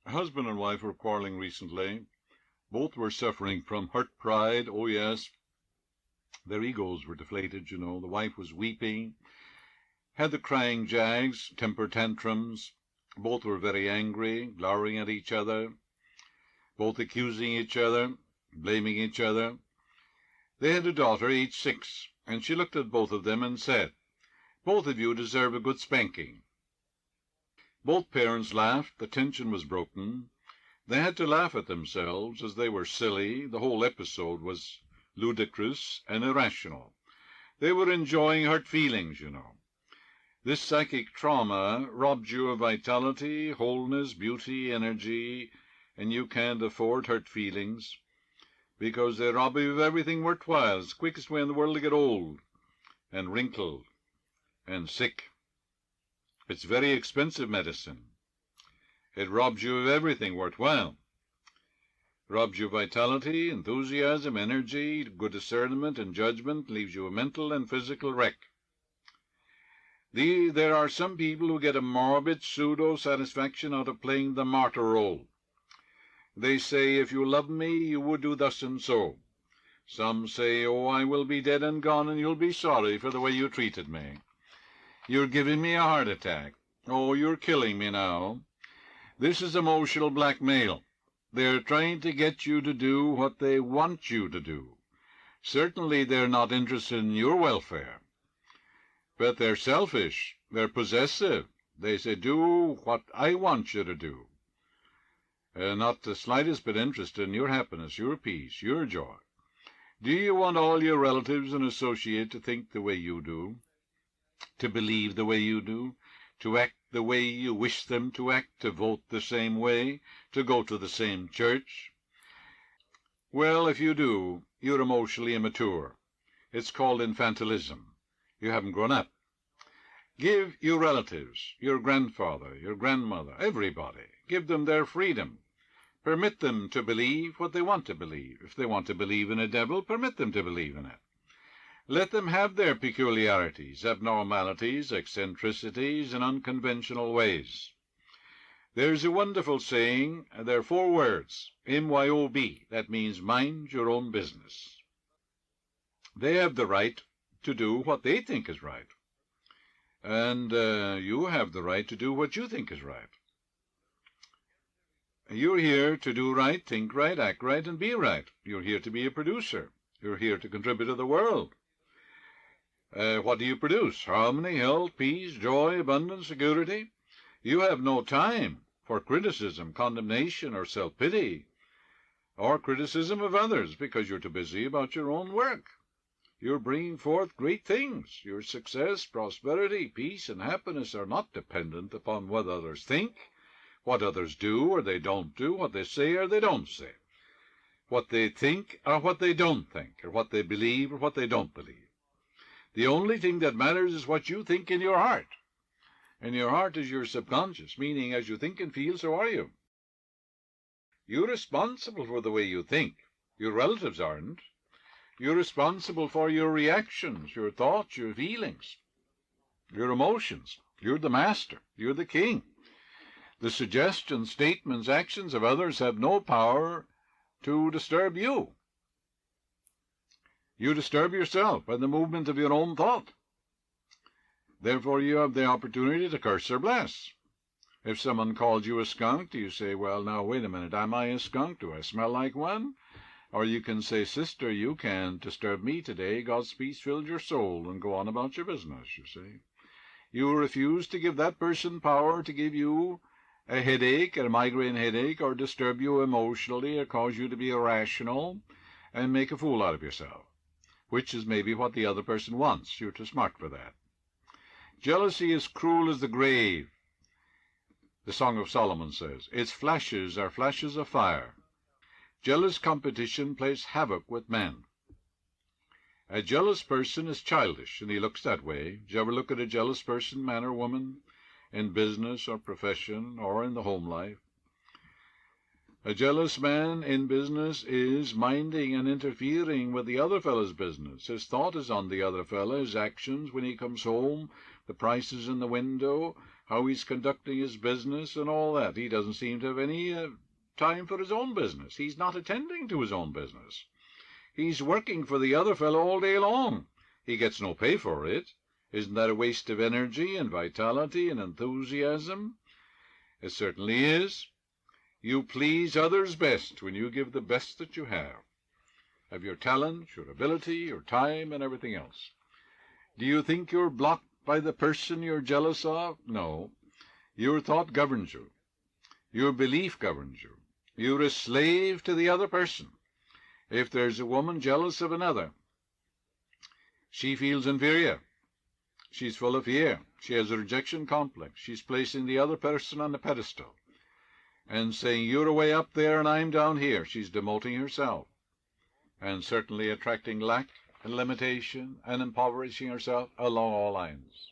A husband and wife were quarreling recently. Both were suffering from hurt pride. Oh, yes. Their egos were deflated, you know. The wife was weeping, had the crying jags, temper tantrums. Both were very angry, glowering at each other, both accusing each other, blaming each other. They had a daughter, aged 6, and she looked at both of them and said, "Both of you deserve a good spanking." Both parents laughed. The tension was broken. They had to laugh at themselves, as they were silly. The whole episode was ludicrous and irrational. They were enjoying hurt feelings, you know. This psychic trauma robbed you of vitality, wholeness, beauty, energy, and you can't afford hurt feelings, because they rob you of everything worthwhile. It's the quickest way in the world to get old and wrinkled and sick. It's very expensive medicine. It robs you of everything worthwhile. Robs you of vitality, enthusiasm, energy, good discernment and judgment, leaves you a mental and physical wreck. There are some people who get a morbid pseudo-satisfaction out of playing the martyr role. They say, "If you love me, you would do thus and so." Some say, "Oh, I will be dead and gone, and you'll be sorry for the way you treated me. You're giving me a heart attack. Oh, you're killing me now." This is emotional blackmail. They're trying to get you to do what they want you to do. Certainly they're not interested in your welfare. But they're selfish. They're possessive. They say, "Do what I want you to do." Not the slightest bit interested in your happiness, your peace, your joy. Do you want all your relatives and associates to think the way you do, to believe the way you do, to act the way you wish them to act, to vote the same way, to go to the same church? Well, if you do, you're emotionally immature. It's called infantilism. You haven't grown up. Give your relatives, your grandfather, your grandmother, everybody, give them their freedom. Permit them to believe what they want to believe. If they want to believe in a devil, permit them to believe in it. Let them have their peculiarities, abnormalities, eccentricities, and unconventional ways. There's a wonderful saying. There are 4 words, MYOB. That means mind your own business. They have the right to do what they think is right. And you have the right to do what you think is right. You're here to do right, think right, act right, and be right. You're here to be a producer. You're here to contribute to the world. What do you produce? Harmony, health, peace, joy, abundance, security. You have no time for criticism, condemnation, or self-pity, or criticism of others, because you're too busy about your own work. You're bringing forth great things. Your success, prosperity, peace, and happiness are not dependent upon what others think, what others do or they don't do, what they say or they don't say, what they think or what they don't think, or what they believe or what they don't believe. The only thing that matters is what you think in your heart. And your heart is your subconscious, meaning as you think and feel, so are you. You're responsible for the way you think. Your relatives aren't. You're responsible for your reactions, your thoughts, your feelings, your emotions. You're the master. You're the king. The suggestions, statements, actions of others have no power to disturb you. You disturb yourself by the movement of your own thought. Therefore, you have the opportunity to curse or bless. If someone calls you a skunk, do you say, "Well, now, wait a minute, am I a skunk? Do I smell like one?" Or you can say, "Sister, you can't disturb me today. God's peace filled your soul," and go on about your business, you see. You refuse to give that person power to give you a headache, a migraine headache, or disturb you emotionally, or cause you to be irrational and make a fool out of yourself, which is maybe what the other person wants. You're too smart for that. Jealousy is cruel as the grave. The Song of Solomon says, "Its flashes are flashes of fire." Jealous competition plays havoc with men. A jealous person is childish, and he looks that way. Did you ever look at a jealous person, man or woman, in business or profession or in the home life? A jealous man in business is minding and interfering with the other fellow's business. His thought is on the other fellow. His actions when he comes home the prices in the window, how he's conducting his business, and all that. He doesn't seem to have any time for his own business. He's not attending to his own business. He's working for the other fellow all day long. He gets no pay for it. Isn't that a waste of energy and vitality and enthusiasm? It certainly is. You please others best when you give the best that you have, of your talent, your ability, your time, and everything else. Do you think you're blocked by the person you're jealous of? No. Your thought governs you. Your belief governs you. You're a slave to the other person. If there's a woman jealous of another, she feels inferior. She's full of fear. She has a rejection complex. She's placing the other person on a pedestal and saying, you're way up there and I'm down here. She's demoting herself and certainly attracting lack and limitation and impoverishing herself along all lines.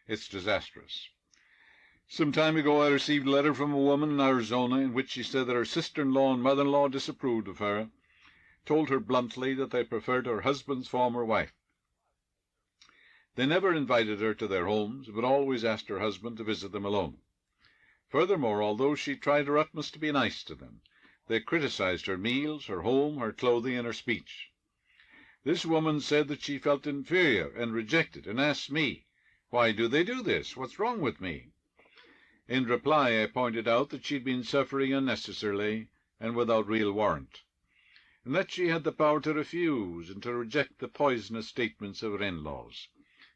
It's disastrous. Some time ago I received a letter from a woman in Arizona in which she said that her sister-in-law and mother-in-law disapproved of her, told her bluntly that they preferred her husband's former wife. They never invited her to their homes, but always asked her husband to visit them alone. Furthermore, although she tried her utmost to be nice to them, they criticized her meals, her home, her clothing, and her speech. This woman said that she felt inferior and rejected, and asked me, why do they do this? What's wrong with me? In reply, I pointed out that she'd been suffering unnecessarily and without real warrant, and that she had the power to refuse and to reject the poisonous statements of her in-laws,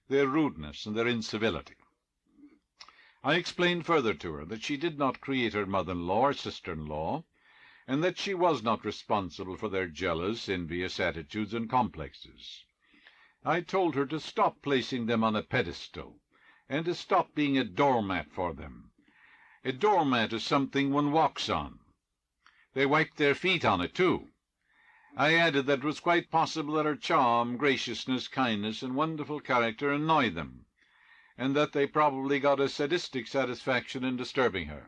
their rudeness and their incivility. I explained further to her that she did not create her mother-in-law or sister-in-law, and that she was not responsible for their jealous, envious attitudes and complexes. I told her to stop placing them on a pedestal, and to stop being a doormat for them. A doormat is something one walks on. They wipe their feet on it, too. I added that it was quite possible that her charm, graciousness, kindness, and wonderful character annoyed them, and that they probably got a sadistic satisfaction in disturbing her.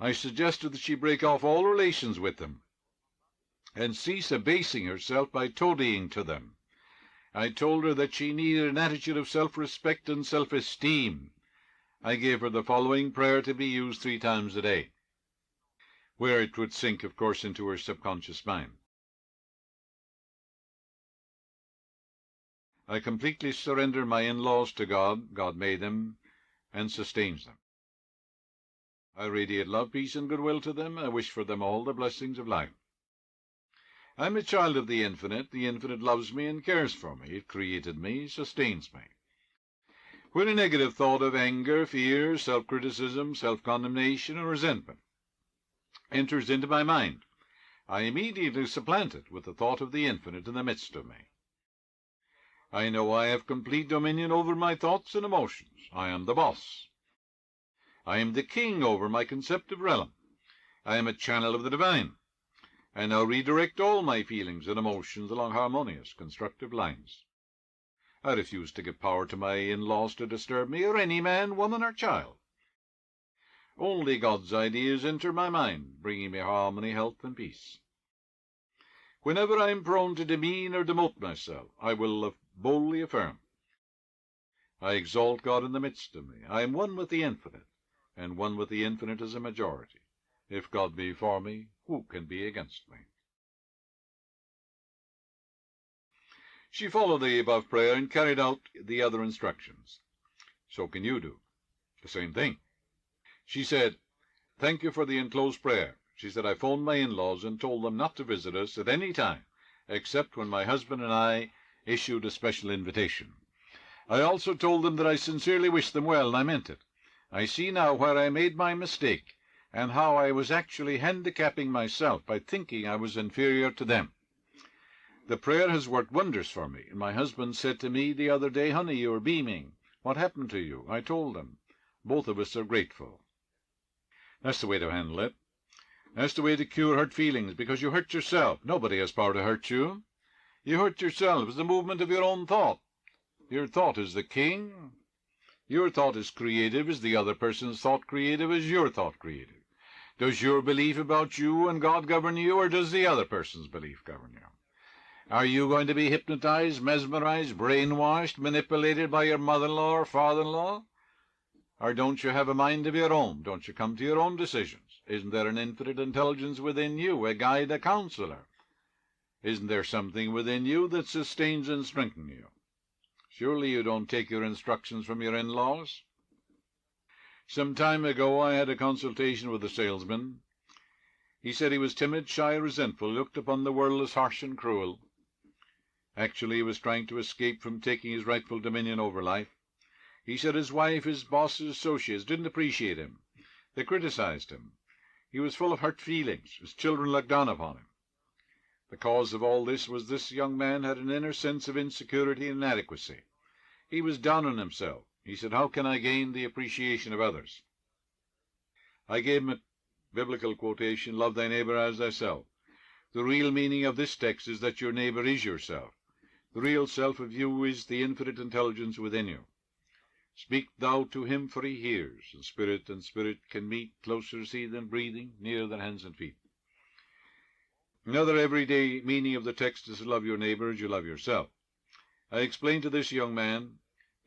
I suggested that she break off all relations with them, and cease abasing herself by toadying to them. I told her that she needed an attitude of self-respect and self-esteem. I gave her the following prayer to be used 3 times a day, where it would sink, of course, into her subconscious mind. I completely surrender my in-laws to God. God made them and sustains them. I radiate love, peace, and goodwill to them. I wish for them all the blessings of life. I'm a child of the Infinite. The Infinite loves me and cares for me. It created me, sustains me. When a negative thought of anger, fear, self-criticism, self-condemnation, and resentment enters into my mind, I immediately supplant it with the thought of the Infinite in the midst of me. I know I have complete dominion over my thoughts and emotions. I am the boss. I am the king over my conceptive realm. I am a channel of the divine. I now redirect all my feelings and emotions along harmonious, constructive lines. I refuse to give power to my in-laws to disturb me, or any man, woman, or child. Only God's ideas enter my mind, bringing me harmony, health, and peace. Whenever I am prone to demean or demote myself, I will boldly affirm, I exalt God in the midst of me. I am one with the Infinite, and one with the Infinite is a majority. If God be for me, who can be against me? She followed the above prayer and carried out the other instructions. So can you do the same thing. She said, thank you for the enclosed prayer. She said, I phoned my in-laws and told them not to visit us at any time, except when my husband and I issued a special invitation. I also told them that I sincerely wished them well, and I meant it. I see now where I made my mistake, and how I was actually handicapping myself by thinking I was inferior to them. The prayer has worked wonders for me, and my husband said to me the other day, honey, you're beaming. What happened to you? I told him. Both of us are grateful. That's the way to handle it. That's the way to cure hurt feelings, because you hurt yourself. Nobody has power to hurt you. You hurt yourself. It's the movement of your own thought. Your thought is the king. Your thought is creative. Is the other person's thought creative? Is your thought creative? Does your belief about you and God govern you, or does the other person's belief govern you? Are you going to be hypnotized, mesmerized, brainwashed, manipulated by your mother-in-law or father-in-law? Or don't you have a mind of your own? Don't you come to your own decisions? Isn't there an infinite intelligence within you, a guide, a counselor? Isn't there something within you that sustains and strengthens you? Surely you don't take your instructions from your in-laws? Some time ago I had a consultation with a salesman. He said he was timid, shy, resentful, looked upon the world as harsh and cruel. Actually, he was trying to escape from taking his rightful dominion over life. He said his wife, his boss, his associates didn't appreciate him. They criticized him. He was full of hurt feelings. His children looked down upon him. The cause of all this was this young man had an inner sense of insecurity and inadequacy. He was down on himself. He said, how can I gain the appreciation of others? I gave him a biblical quotation, love thy neighbor as thyself. The real meaning of this text is that your neighbor is yourself. The real self of you is the infinite intelligence within you. Speak thou to him, for he hears, and spirit can meet, closer see than breathing, nearer than hands and feet. Another everyday meaning of the text is to love your neighbor as you love yourself. I explained to this young man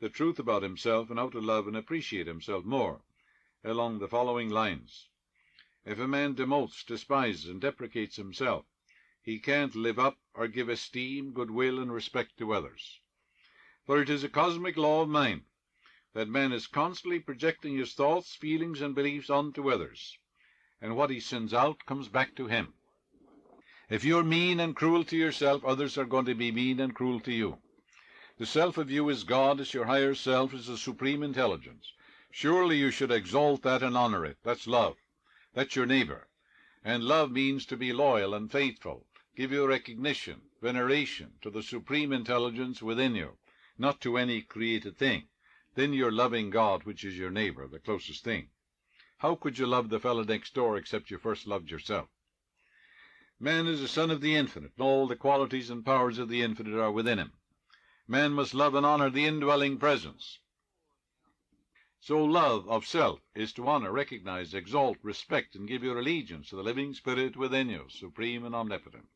the truth about himself and how to love and appreciate himself more, along the following lines. If a man demotes, despises, and deprecates himself, he can't live up or give esteem, goodwill, and respect to others. For it is a cosmic law of mind that man is constantly projecting his thoughts, feelings, and beliefs onto others, and what he sends out comes back to him. If you're mean and cruel to yourself, others are going to be mean and cruel to you. The self of you is God, is your higher self, is the supreme intelligence. Surely you should exalt that and honor it. That's love. That's your neighbor. And love means to be loyal and faithful. Give your recognition, veneration to the supreme intelligence within you, not to any created thing. Then you're loving God, which is your neighbor, the closest thing. How could you love the fellow next door except you first loved yourself? Man is a son of the infinite, and all the qualities and powers of the infinite are within him. Man must love and honor the indwelling presence. So love of self is to honor, recognize, exalt, respect, and give your allegiance to the living spirit within you, supreme and omnipotent.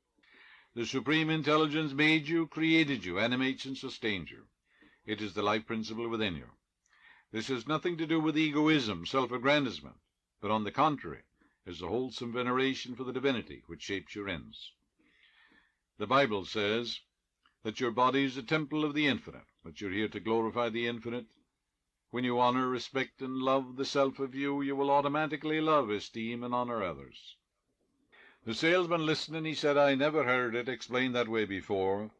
The supreme intelligence made you, created you, animates and sustains you. It is the life principle within you. This has nothing to do with egoism, self-aggrandizement, but on the contrary, is a wholesome veneration for the divinity which shapes your ends. The Bible says that your body is a temple of the infinite, that you're here to glorify the infinite. When you honor, respect, and love the self of you, you will automatically love, esteem, and honor others. The salesman listened, and he said, I never heard it explained that way before.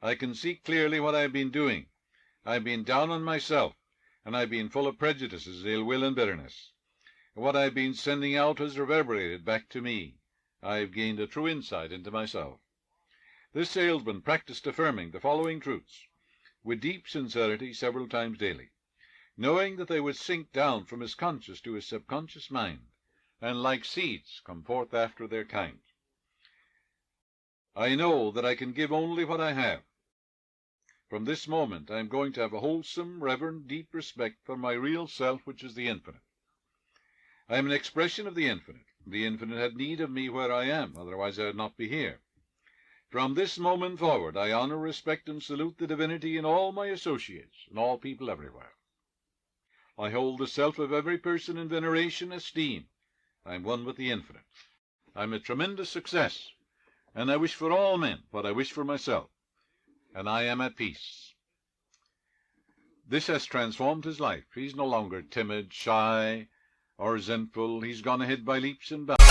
I can see clearly what I've been doing. I've been down on myself, and I've been full of prejudices, ill will, and bitterness. And what I've been sending out has reverberated back to me. I've gained a true insight into myself. This salesman practiced affirming the following truths with deep sincerity several times daily, knowing that they would sink down from his conscious to his subconscious mind, and like seeds come forth after their kind. I know that I can give only what I have. From this moment I am going to have a wholesome, reverent, deep respect for my real self, which is the infinite. I am an expression of the infinite. The infinite had need of me where I am, otherwise I would not be here. From this moment forward, I honor, respect, and salute the divinity in all my associates and all people everywhere. I hold the self of every person in veneration, esteem. I am one with the infinite. I am a tremendous success, and I wish for all men what I wish for myself, and I am at peace. This has transformed his life. He's no longer timid, shy, or resentful. He's gone ahead by leaps and bounds.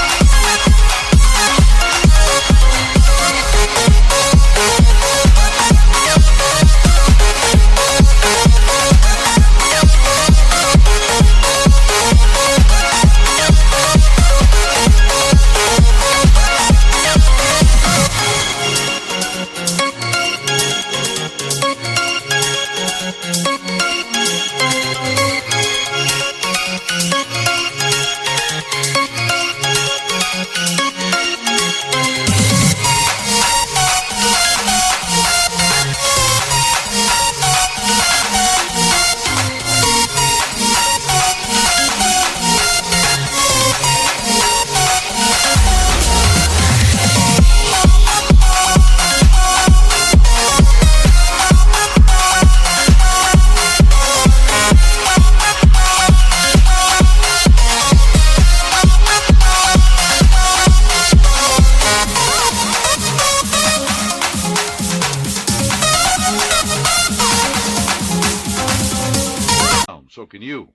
so can you.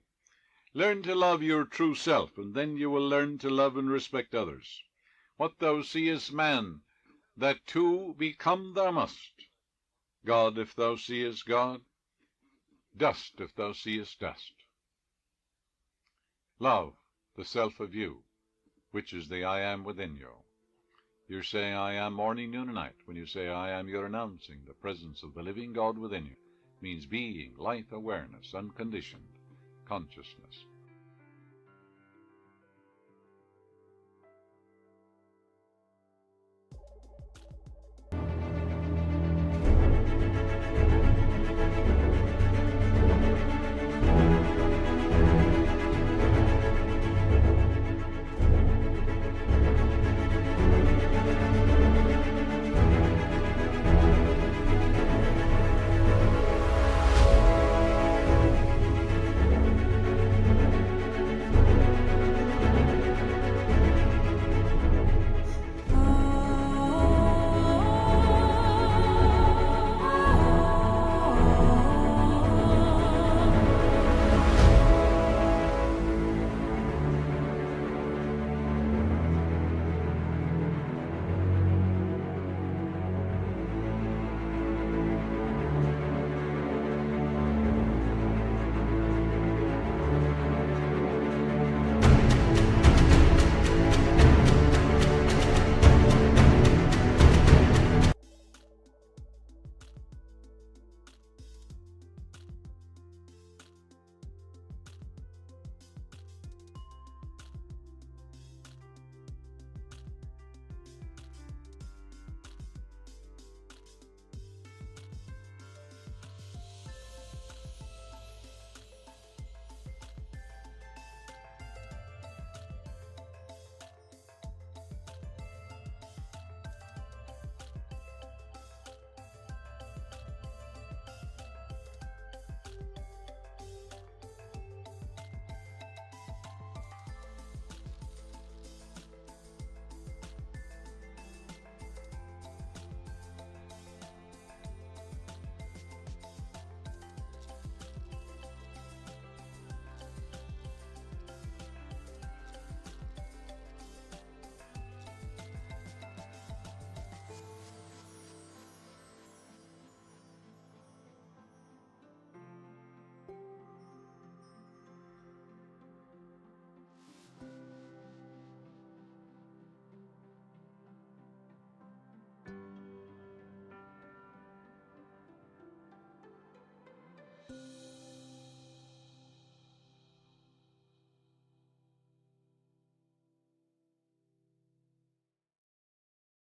Learn to love your true self, and then you will learn to love and respect others. What thou seest man, that too become thou must. God if thou seest God, dust if thou seest dust. Love the self of you, which is the I am within you. You're saying I am morning, noon, and night. When you say I am, you're announcing the presence of the living God within you. It means being, life, awareness, unconditioned consciousness.